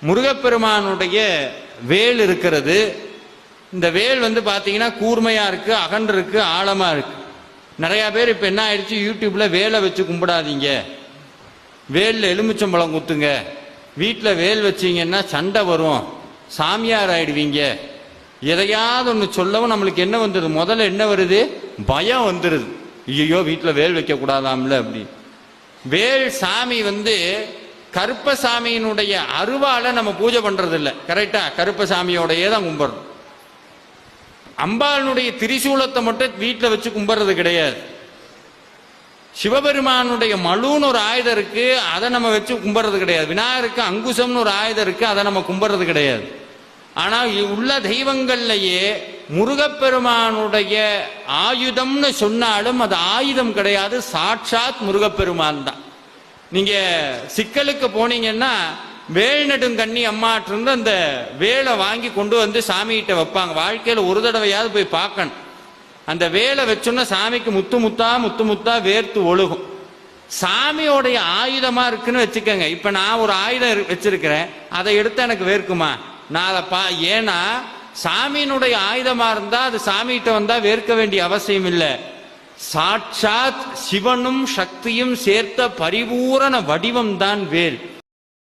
முருகப்பெருமானுடைய வேல் இருக்கிறது. இந்த வேல் வந்து பார்த்தீங்கன்னா கூர்மையா இருக்கு, அகன்று இருக்கு, ஆழமா இருக்கு. நிறைய பேர் இப்ப என்ன ஆயிடுச்சு, யூடியூப்ல வேலை வச்சு கும்பிடாதீங்க, வேல்ல எலுமிச்சம்பழம் குத்துங்க, வீட்டில் வேல் வச்சீங்கன்னா சண்டை வரும், சாமியார் ஆயிடுவீங்க, எதையாவது ஒன்று சொல்லவும் நம்மளுக்கு என்ன வந்துடுது, முதல்ல என்ன வருது, பயம் வந்துடுது. ஐயோ வீட்டில் வேல் வைக்க கூடாதாம்ல அப்படி. வேல் சாமி வந்து கருப்பசாமியினுடைய அருவால நம்ம பூஜை பண்றது இல்லை, கரெக்டா? கருப்பசாமியோடையே தான் கும்பிடுறோம். அம்பாளுடைய திரிசூலத்தை மட்டும் வீட்டில் வச்சு கும்பிடுறது கிடையாது. சிவபெருமானுடைய மழுன்னு ஒரு ஆயுதம் இருக்கு, அதை நம்ம வச்சு கும்பிடுறது கிடையாது. விநாயகருக்கு அங்குசம்னு ஒரு ஆயுதம் இருக்கு, அதை நம்ம கும்பிடுறது கிடையாது. ஆனால் உள்ள தெய்வங்கள்லயே முருகப்பெருமானுடைய ஆயுதம்னு சொன்னாலும் அது ஆயுதம் கிடையாது, சாட்சாத் முருகப்பெருமான் தான். நீங்க சிக்கலுக்கு போனீங்கன்னா வேல் நெடுங்கண்ணி அம்மாட்டிருந்து அந்த வேலை வாங்கி கொண்டு வந்து சாமிகிட்ட வைப்பாங்க. வாழ்க்கையில் ஒரு தடவையாவது போய் பார்க்கணும். அந்த வேலை வச்சோன்னா சாமிக்கு முத்து முத்தா முத்து முத்தா வேர்த்து ஒழுகும். சாமியோடைய ஆயுதமா இருக்குன்னு வச்சுக்கோங்க. இப்ப நான் ஒரு ஆயுதம் வச்சிருக்கிறேன், அதை எடுத்து எனக்கு வேர்க்குமா? நான் அதை ஏன்னா சாமியினுடைய ஆயுதமா இருந்தா அது சாமிகிட்ட வந்தா வேர்க்க வேண்டிய அவசியம் இல்லை. சாட்சாத் சிவனும் சக்தியும் சேர்த்த பரிபூரண வடிவம் தான் வேல்.